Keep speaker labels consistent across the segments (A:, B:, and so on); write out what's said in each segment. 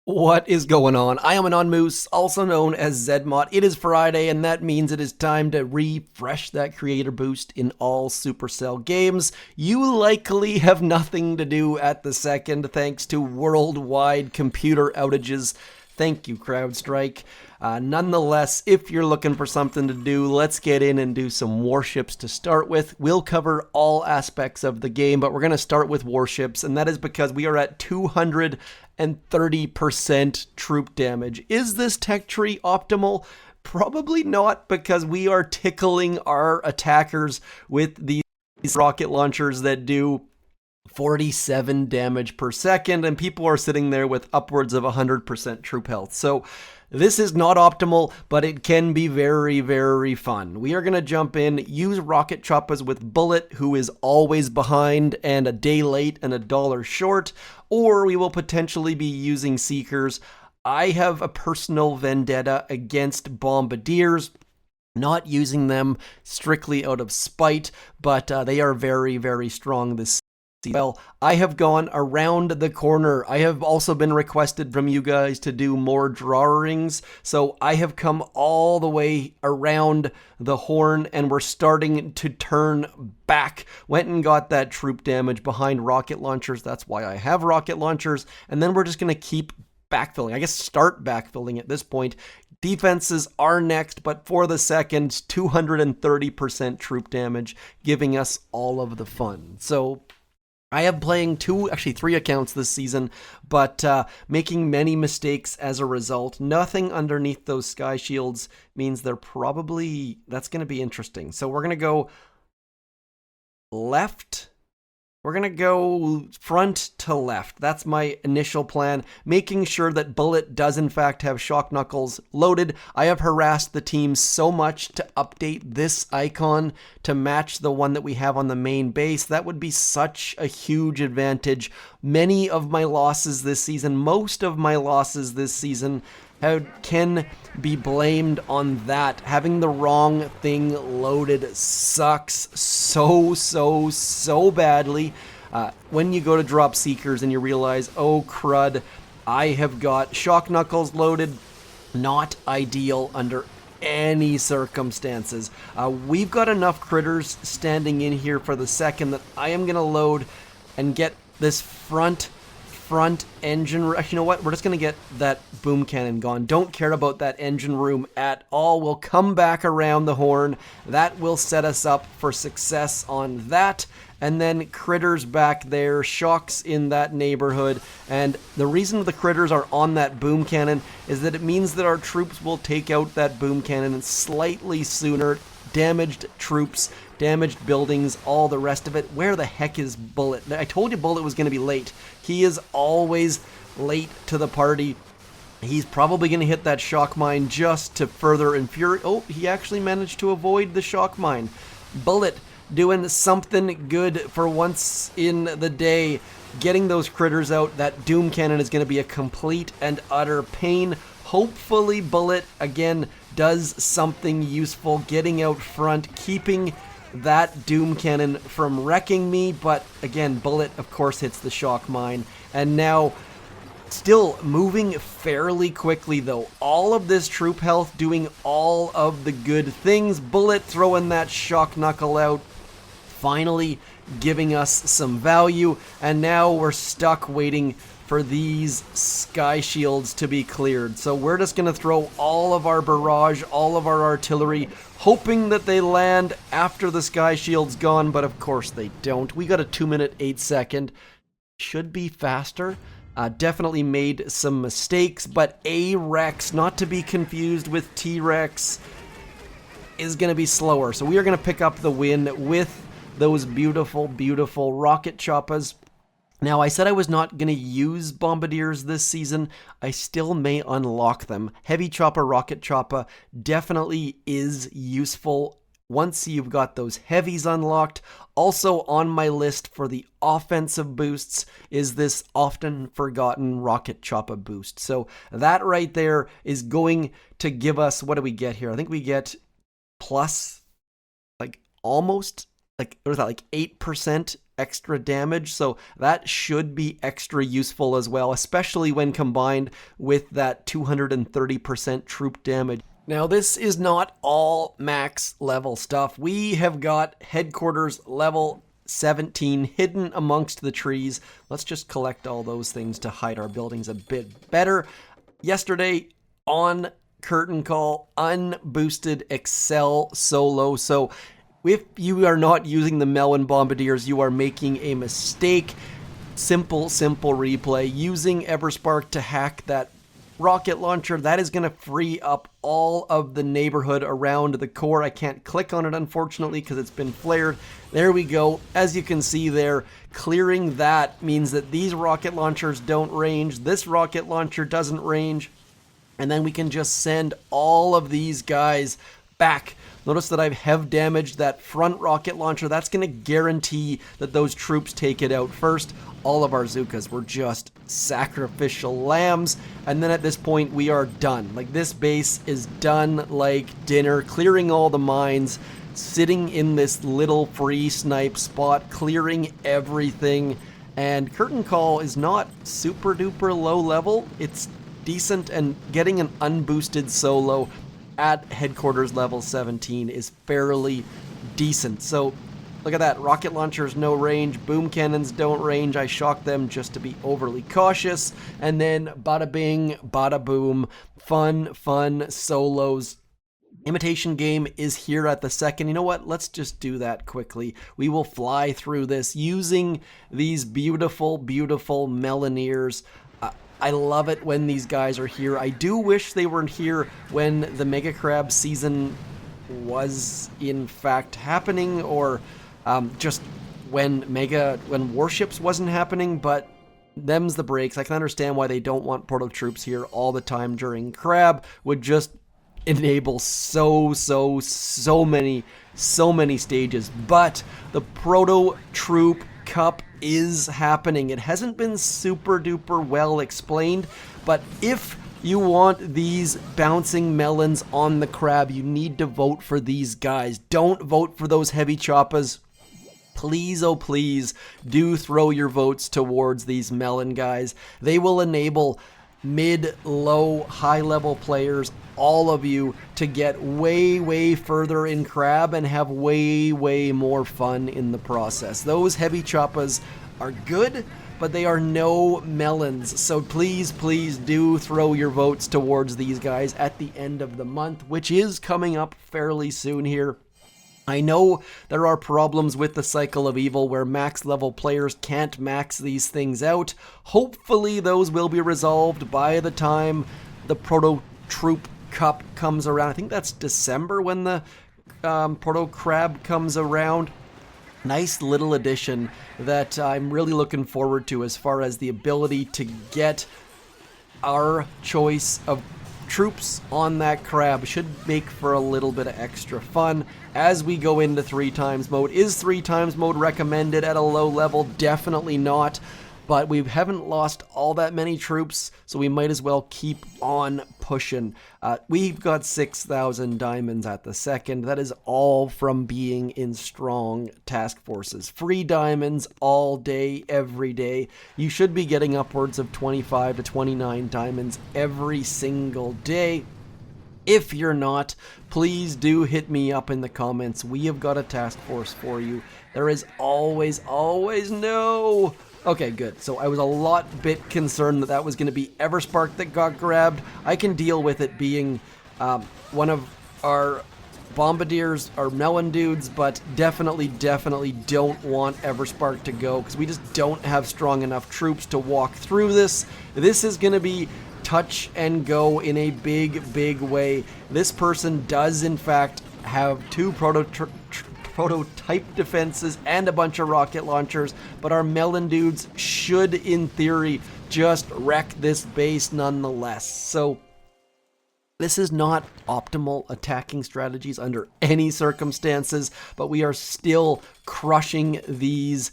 A: What is going on? I am Anon Moose, also known as Zedmot. It is Friday, and that means it is time to refresh that creator boost in all Supercell games. You likely have nothing to do at the second, thanks to worldwide computer outages. Thank you, CrowdStrike. Nonetheless, if you're looking for something to do, let's get in and do some warships to start with. We'll cover all aspects of the game, but we're going to start with warships, and that is because we are at 230% troop damage. Is this tech tree optimal? Probably not, because we are tickling our attackers with these rocket launchers that do 47 damage per second, and people are sitting there with upwards of 100% troop health. So this is not optimal, but it can be very, very fun. We are going to jump in, use Rocket Choppas with Bullet, who is always behind and a day late and $1 short, or we will potentially be using Seekers. I have a personal vendetta against Bombadiers, not using them strictly out of spite, but they are very, very strong this season. Well, I have gone around the corner. I have also been requested from you guys to do more drawings, so I have come all the way around the horn, and we're starting to turn back. Went and got that troop damage behind rocket launchers. That's why I have rocket launchers, and then we're just going to keep backfilling. I guess start backfilling at this point. Defenses are next, but for the second, 230% troop damage, giving us all of the fun. So I am playing three accounts this season, but making many mistakes as a result. Nothing underneath those sky shields means that's going to be interesting. So we're going to go left. We're going to go front to left. That's my initial plan, making sure that Bullet does in fact have shock knuckles loaded. I have harassed the team so much to update this icon to match the one that we have on the main base. That would be such a huge advantage. Most of my losses this season can be blamed on that. Having the wrong thing loaded sucks so badly. When you go to drop Seekers and you realize, oh crud, I have got shock knuckles loaded, not ideal under any circumstances. We've got enough critters standing in here for the second that I am going to load and get this front engine. Actually, you know what? We're just going to get that boom cannon gone. Don't care about that engine room at all. We'll come back around the horn. That will set us up for success on that. And then critters back there, shocks in that neighborhood. And the reason the critters are on that boom cannon is that it means that our troops will take out that boom cannon slightly sooner. Damaged troops, damaged buildings, all the rest of it. Where the heck is Bullet? I told you Bullet was going to be late. He is always late to the party. He's probably going to hit that shock mine just to further infuriate. Oh, he actually managed to avoid the shock mine. Bullet doing something good for once in the day. Getting those critters out. That doom cannon is going to be a complete and utter pain. Hopefully Bullet, again, does something useful, getting out front, keeping that doom cannon from wrecking me. But again, Bullet, of course, hits the shock mine. And now, still moving fairly quickly, though. All of this troop health doing all of the good things. Bullet throwing that shock knuckle out, finally giving us some value. And now we're stuck waiting for these sky shields to be cleared. So we're just going to throw all of our barrage, all of our artillery, hoping that they land after the sky shield's gone, but of course they don't. We got a 2-minute 8-second. Should be faster. Definitely made some mistakes, but A-Rex, not to be confused with T-Rex, is going to be slower. So we are going to pick up the win with those beautiful, beautiful Rocket Choppas. Now, I said I was not going to use Bombardiers this season. I still may unlock them. Heavy Choppa, Rocket Choppa definitely is useful once you've got those heavies unlocked. Also on my list for the offensive boosts is this often forgotten Rocket Choppa boost. So that right there is going to give us, what do we get here? I think we get plus, like, almost like, what was that, like 8% extra damage? So that should be extra useful as well, especially when combined with that 230% troop damage. Now, this is not all max level stuff. We have got headquarters level 17 hidden amongst the trees. Let's just collect all those things to hide our buildings a bit better. Yesterday on Curtain Call, unboosted Excel solo. So if you are not using the Melon Bombardiers, you are making a mistake. Simple replay. Using Everspark to hack that rocket launcher, that is going to free up all of the neighborhood around the core. I can't click on it, unfortunately, because it's been flared. There we go. As you can see there, clearing that means that these rocket launchers don't range. This rocket launcher doesn't range. And then we can just send all of these guys back. Notice that I have damaged that front rocket launcher. That's going to guarantee that those troops take it out first. All of our Zookas were just sacrificial lambs. And then at this point, we are done. Like, this base is done like dinner, clearing all the mines, sitting in this little free snipe spot, clearing everything. And Curtain Call is not super duper low level. It's decent, and getting an unboosted solo at headquarters level 17 is fairly decent. So look at that. Rocket launchers, no range. Boom cannons don't range. I shocked them just to be overly cautious. And then bada bing, bada boom. Fun solos. Imitation Game is here at the second. You know what? Let's just do that quickly. We will fly through this using these beautiful Meloniers. I love it when these guys are here. I do wish they weren't here when the Mega Crab season was in fact happening, or just when Warships wasn't happening, but them's the breaks. I can understand why they don't want Proto Troops here all the time during Crab. Would just enable so many stages. But the Proto Troop Cup is happening. It hasn't been super duper well explained, but if you want these bouncing melons on the Crab, you need to vote for these guys. Don't vote for those heavy choppas. Please, oh please, do throw your votes towards these melon guys. They will enable mid, low, high level players, all of you, to get way further in Crab and have way more fun in the process. Those heavy choppas are good, but they are no melons. So please do throw your votes towards these guys at the end of the month, which is coming up fairly soon here. I know there are problems with the Cycle of Evil where max level players can't max these things out. Hopefully those will be resolved by the time the Proto Troop Cup comes around. I think that's December when the Proto Crab comes around. Nice little addition that I'm really looking forward to as far as the ability to get our choice of troops on that Crab. Should make for a little bit of extra fun as we go into 3x mode. Is 3x mode recommended at a low level? Definitely not. But we haven't lost all that many troops, so we might as well keep on pushing. We've got 6,000 diamonds at the second. That is all from being in strong task forces. Free diamonds all day, every day. You should be getting upwards of 25 to 29 diamonds every single day. If you're not, please do hit me up in the comments. We have got a task force for you. There is always no... Okay, good. So I was a bit concerned that that was going to be Everspark that got grabbed. I can deal with it being one of our Bombadiers, our melon dudes, but definitely don't want Everspark to go because we just don't have strong enough troops to walk through this. This is going to be touch and go in a big way. This person does in fact have two prototype defenses and a bunch of rocket launchers, but our melon dudes should in theory just wreck this base nonetheless. So this is not optimal attacking strategies under any circumstances, but we are still crushing these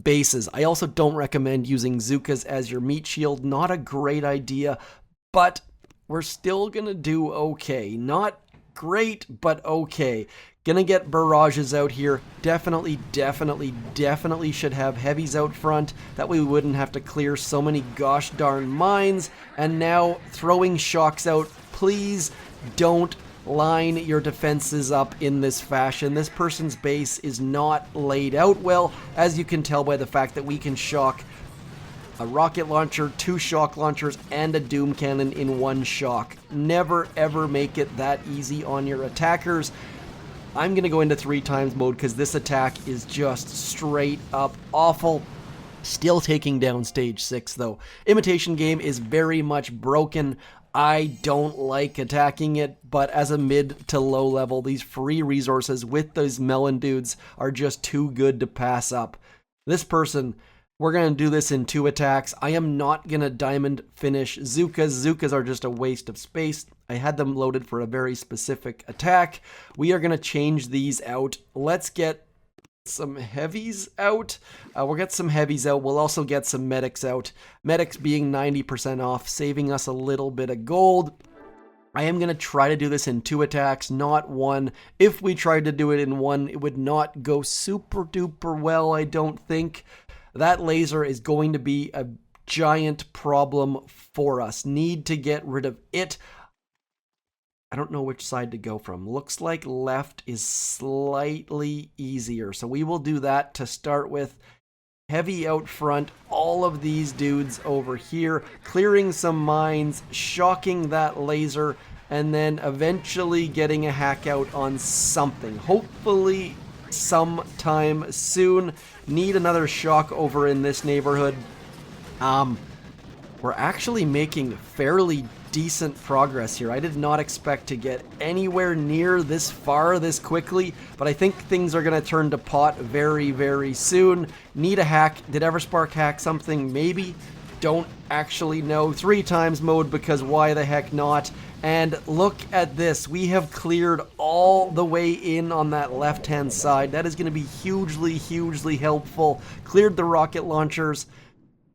A: bases. I also don't recommend using Zookas as your meat shield. Not a great idea, but we're still gonna do okay. Not great, but okay. Gonna get barrages out here. Definitely should have heavies out front. That way we wouldn't have to clear so many gosh darn mines. And now throwing shocks out. Please don't line your defenses up in this fashion. This person's base is not laid out well, as you can tell by the fact that we can shock a rocket launcher, 2 shock launchers, and a doom cannon in 1 shock. Never ever make it that easy on your attackers. I'm going to go into 3 times mode because this attack is just straight up awful. Still taking down stage 6 though. Imitation Game is very much broken. I don't like attacking it, but as a mid to low level, these free resources with those melon dudes are just too good to pass up. This person, we're going to do this in 2 attacks. I am not going to diamond finish Zookas. Zookas are just a waste of space. I had them loaded for a very specific attack. We are going to change these out. Let's get some heavies out. We'll get some heavies out. We'll also get some medics out. Medics being 90% off, saving us a little bit of gold. I am going to try to do this in 2 attacks, not 1. If we tried to do it in 1, it would not go super duper well, I don't think. That laser is going to be a giant problem for us. Need to get rid of it. I don't know which side to go from. Looks like left is slightly easier. So we will do that to start with. Heavy out front, all of these dudes over here, clearing some mines, shocking that laser, and then eventually getting a hack out on something. Hopefully sometime soon. Need another shock over in this neighborhood. We're actually making fairly decent progress here. I did not expect to get anywhere near this far this quickly, but I think things are going to turn to pot very, very soon. Need a hack. Did Everspark hack something? Maybe. Don't actually know. 3 times mode because why the heck not? And look at this. We have cleared all the way in on that left-hand side. That is going to be hugely helpful. Cleared the rocket launchers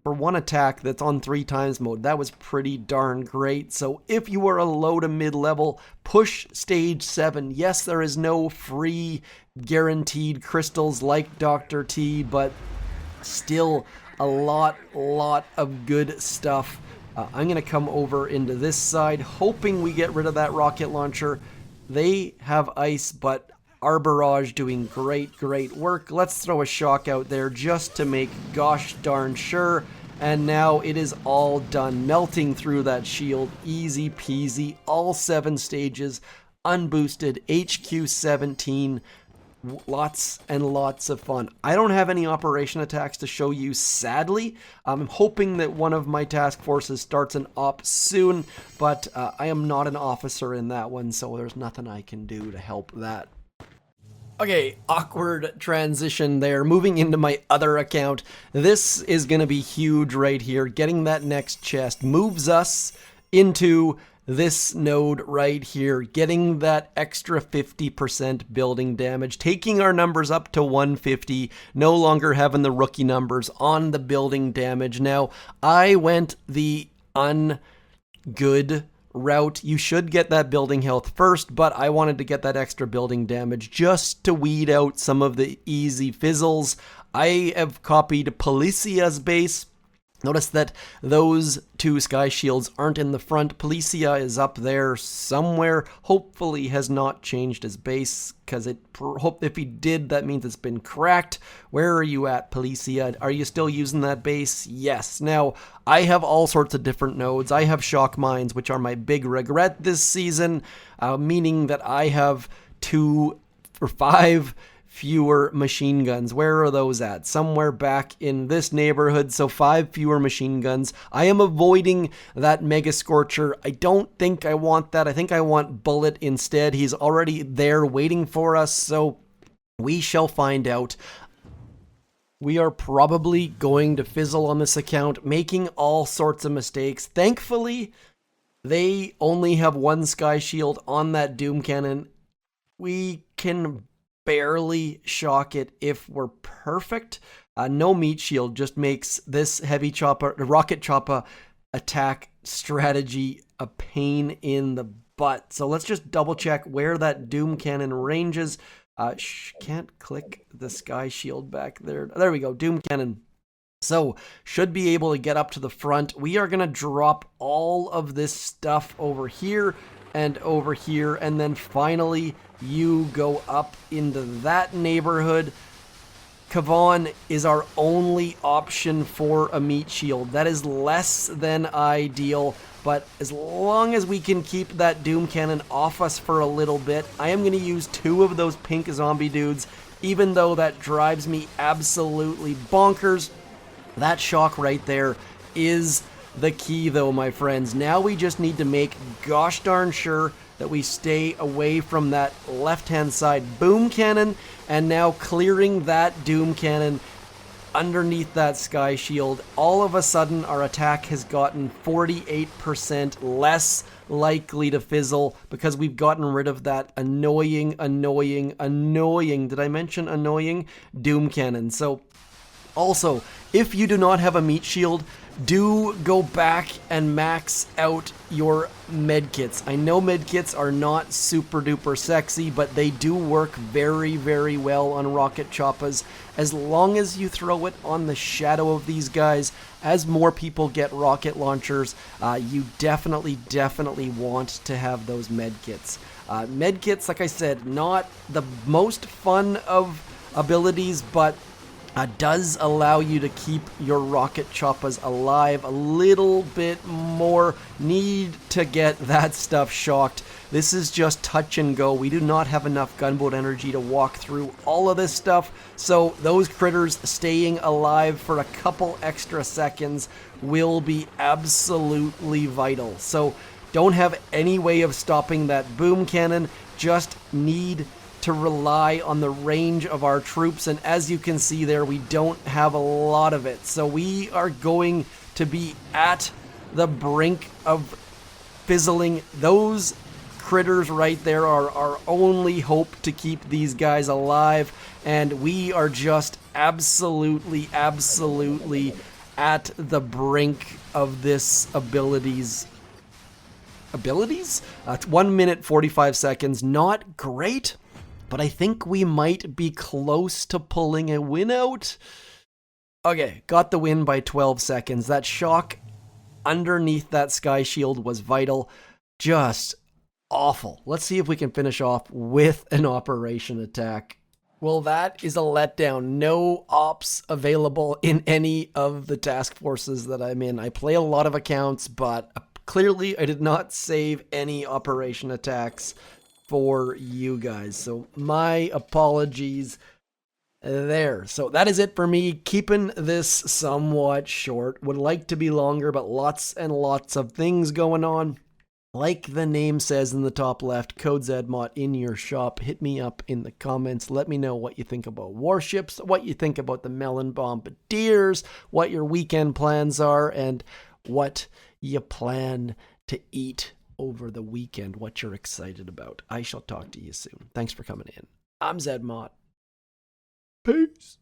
A: for 1 attack that's on 3 times mode. That was pretty darn great. So if you are a low to mid level, push stage 7. Yes, there is no free guaranteed crystals like Dr. T, but still a lot of good stuff. I'm going to come over into this side, hoping we get rid of that rocket launcher. They have ice, but our barrage doing great work. Let's throw a shock out there just to make gosh darn sure. And now it is all done. Melting through that shield. Easy peasy. All 7 stages. Unboosted. HQ 17. Lots and lots of fun. I don't have any operation attacks to show you, sadly. I'm hoping that one of my task forces starts an op soon, but I am not an officer in that one, so there's nothing I can do to help that. Okay, awkward transition there. Moving into my other account. This is going to be huge right here. Getting that next chest moves us into this node right here. Getting that extra 50% building damage. Taking our numbers up to 150. No longer having the rookie numbers on the building damage. Now, I went the ungood route. You should get that building health first, but I wanted to get that extra building damage just to weed out some of the easy fizzles. I have copied Policia's base. Notice that those 2 sky shields aren't in the front. Policia is up there somewhere. Hopefully has not changed his base, because if he did, that means it's been cracked. Where are you at, Policia? Are you still using that base? Yes. Now, I have all sorts of different nodes. I have shock mines, which are my big regret this season, meaning that I have 2 or 5 fewer machine guns. Where are those at? Somewhere back in this neighborhood, so 5 fewer machine guns. I am avoiding that Mega Scorcher. I don't think I want that. I think I want Bullet instead. He's already there waiting for us, so we shall find out. We are probably going to fizzle on this account, making all sorts of mistakes. Thankfully, they only have 1 sky shield on that Doom Cannon. We can barely shock it if we're perfect. No meat shield just makes this heavy choppa, Rocket Choppa attack strategy a pain in the butt. So let's just double check where that Doom Cannon ranges. Can't click the Sky Shield back there. There we go, Doom Cannon. So, should be able to get up to the front. We are going to drop all of this stuff over here, and then finally you go up into that neighborhood. Kavan is our only option for a meat shield. That is less than ideal, but as long as we can keep that Doom Cannon off us for a little bit, I am going to use 2 of those pink zombie dudes, even though that drives me absolutely bonkers. That shock right there is the key, though, my friends. Now we just need to make gosh darn sure that we stay away from that left-hand side Boom Cannon, and now clearing that Doom Cannon underneath that Sky Shield. All of a sudden, our attack has gotten 48% less likely to fizzle because we've gotten rid of that annoying, did I mention annoying? Doom Cannon. So, also, if you do not have a meat shield, do go back and max out your medkits. I know medkits are not super duper sexy, but they do work very, very well on Rocket Choppas. As long as you throw it on the shadow of these guys, as more people get rocket launchers, you definitely want to have those medkits. Medkits, like I said, not the most fun of abilities, but does allow you to keep your Rocket Choppas alive a little bit more. Need to get that stuff shocked. This is just touch and go. We do not have enough gunboat energy to walk through all of this stuff, so those critters staying alive for a couple extra seconds will be absolutely vital. So don't have any way of stopping that Boom Cannon, just need to rely on the range of our troops, and as you can see there, we don't have a lot of it, so we are going to be at the brink of fizzling. Those critters right there are our only hope to keep these guys alive, and we are just absolutely at the brink of this abilities. 1 minute 45 seconds, not great, but I think we might be close to pulling a win out. Okay, got the win by 12 seconds. That shock underneath that Sky Shield was vital. Just awful. Let's see if we can finish off with an operation attack. Well, that is a letdown. No ops available in any of the task forces that I'm in. I play a lot of accounts, but clearly I did not save any operation attacks for you guys, so my apologies there. So that is it for me, keeping this somewhat short. Would like to be longer, but lots and lots of things going on. Like the name says in the top left, code ZMOT in your shop. Hit me up in the comments. Let me know what you think about warships, what you think about the Melon Bombardiers, what your weekend plans are, and what you plan to eat over the weekend, what you're excited about. I shall talk to you soon. Thanks for coming in. I'm ZMOT. Peace.